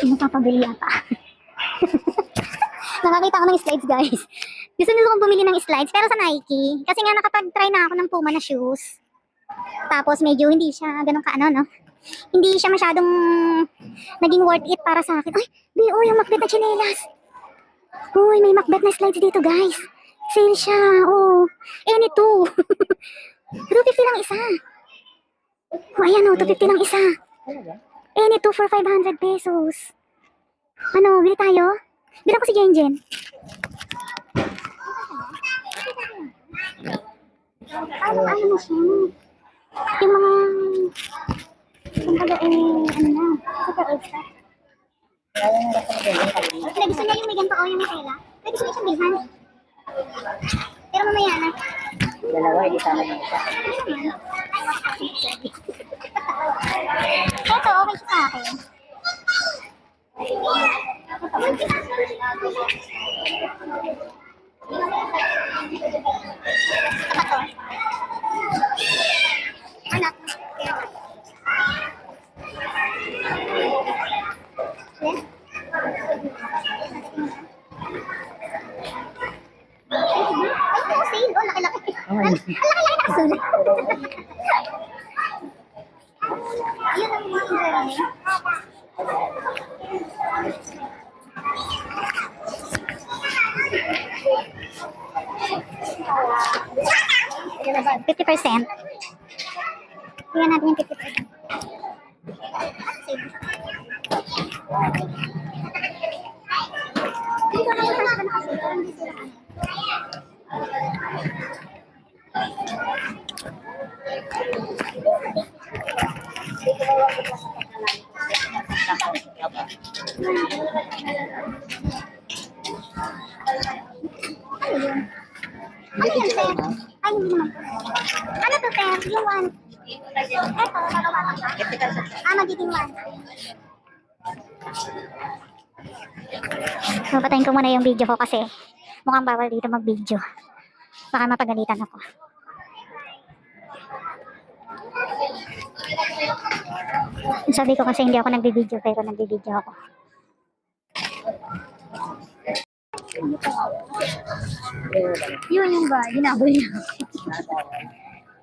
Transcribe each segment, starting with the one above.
Napapabili yata. Nakakita ko ng slides, guys. Gusto nila kong bumili ng slides, pero sa Nike. Kasi nga nakapag-try na ako ng Puma na shoes. Tapos medyo hindi siya ganun ka-ano, no? Hindi siya masyadong naging worth it para sa akin. Ay, B.O. yung Macbeth na chinelas. Uy, may Macbeth na slides dito, guys. Sale siya, oh. Any two. 250 lang isa. Oh, ayan, oh, 250 lang isa. Any two for 500 pesos. Ano, bili tayo? Bilang ko si Jen Jen. Ano na siya? Yung mga... kumbaga ano na, super old stuff. Pero gusto niya yung may ganito o yung may tela. Pero gusto niya siyang bilhan. Pero mamaya na. Dalawa, hindi sana yung isa. Ito, okay siya sa akin. Anak. Laki-laki. Laki-laki nakasulat. Yun ang mga learning. $50%. Tingnan natin yung 50%. Dito na yung first nakasulat. Ano yun? Ano yan, sir? Ay, hindi naman po. Ano to, sir? Yung one. Eto, magawa ka ba? Magiging one. So, patayin ko muna yung video ko kasi mukhang bawal dito mag-video. Baka mapagalitan ako. Sabi ko kasi hindi ako nagbi-video pero nagbi-video ako. Yun ba? Ginabol niya.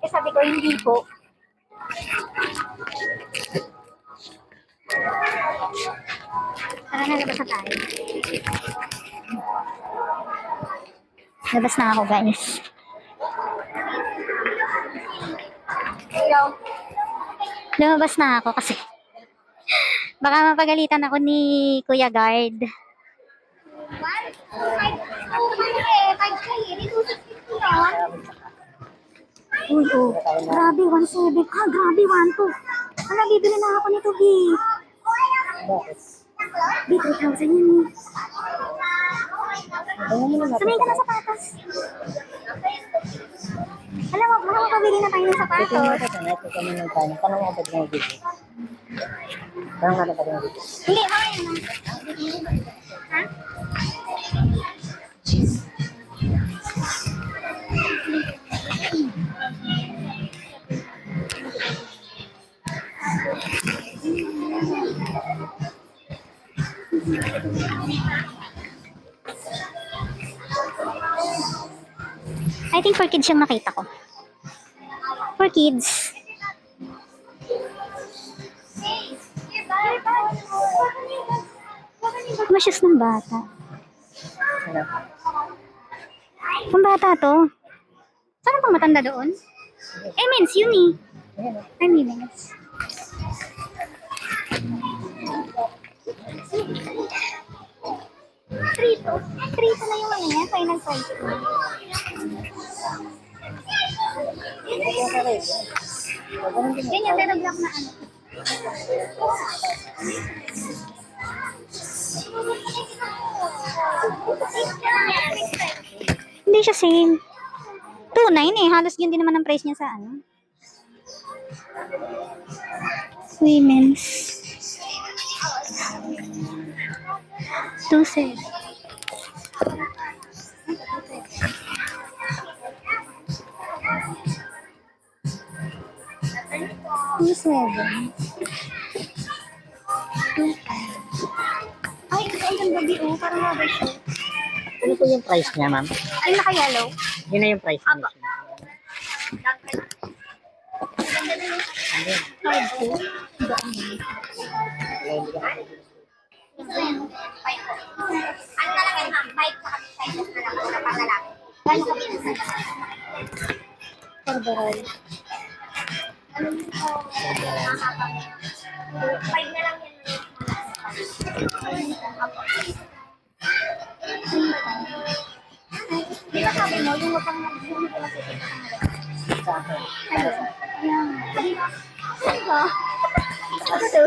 Eh sabi ko hindi po. Tara na, labas na tayo. Labas na ako, guys. Lumabas na ako kasi baka mapagalitan ako ni Kuya Guard. Uy, oh. Grabe, 1.7. Ah, grabe, 1.2. Ano, bibili na ako nito, B. B, 3,000 yun, eh. Sumay ka na sapatos. Alam mo, makakapabili na tayo ng sapatos. Tanong mo ba yung video? Tanong nga na ba yung video? Hindi, okay naman. Ha? I think for kids yung nakita ko. For kids. Masyos ng bata. Kung bata to. Saan pang matanda doon? Eh, means yun eh. I means. Trito na yung mga niya. Final price. Yan yung pero black na ano. Hindi siya same. 2.9 eh. Halos yun din naman ang price niya sa ano. Women's. 2.7. Two 7. 2.5. ganda di oh. Parang rubber shoe. Ano po yung price niya, ma'am? Ay, naka-yellow. Yun na yung price niya. Card ko. Ano na lang yan, ma'am? 5 sa sizes na lang. Para pang lalaki. Gano'n ka pinsan? Corduroy. 5 na lang yan. Di ba sabi mo, yung upang mag-zoom ko kasi Sa akin. ayan. Ano? Ano to?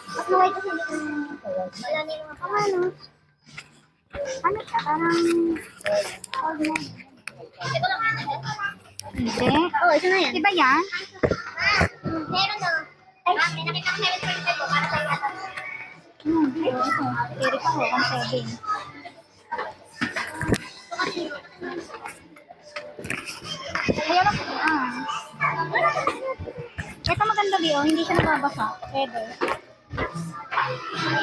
Mas maway kasi hindi ko wala nila mga kamano. Ano siya? Parang old na. Ito lang yan. Hindi. Oo, ito na yan. Iba yan? Meron na. Ay, may nakita ko 7.5 ko para sa yata. Ito. Eric ako, 1.7. Kaya lang, ito maganda Bio, hindi siya nababasa. Pwede. Ha?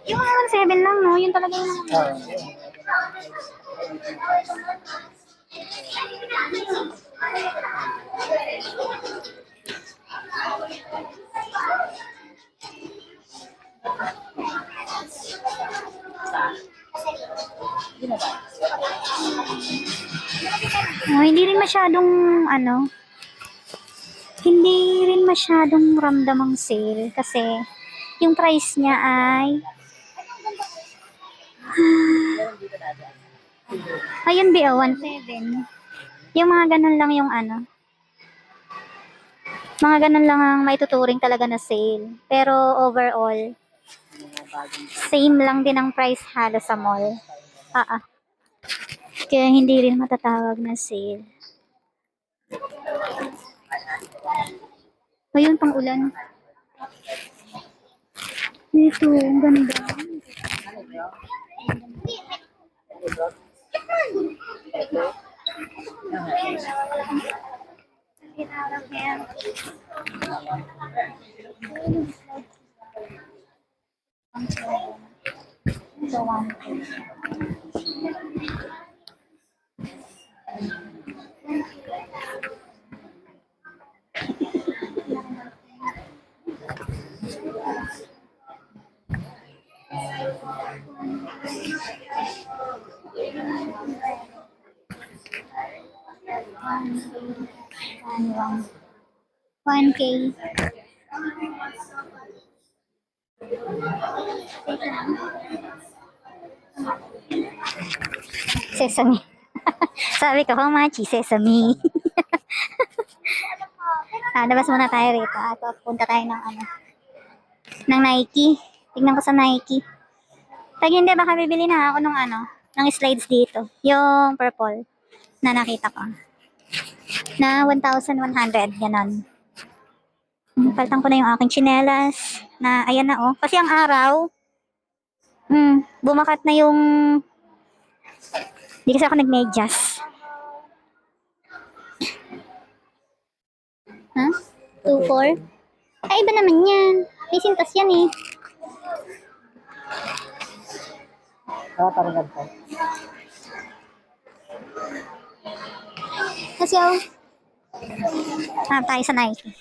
Yung mga 1.7 lang, no? Yun talaga yung mga. Oh, hindi rin masyadong hindi rin masyadong ramdam ang sale kasi yung price niya ay ayun BO 1.7. Yung mga ganun lang yung mga ganun lang ang maituturing talaga na sale. Pero overall, same lang din ang price halos sa mall. Kaya hindi rin matatawag na sale. Ayun, pang ulan. Ito, ang ganda. So, Ano, 1K. Sesame. Sabi ko, how much is sesame? Labas muna tayo rito. At punta tayo ng Nike. Tignan ko sa Nike. Pag hindi, baka bibili na ako ng slides dito. Yung purple na nakita ko. Na 1,100. Ganon. Paltang ko na yung aking tsinelas. Na, ayan na oh. Kasi ang araw, bumakat na yung, hindi kasi ako nagmedyas. Ha? 2.4? Ay, iba naman yan. May sintas yan eh. Parang ganito. Kasi tayo sa Nike.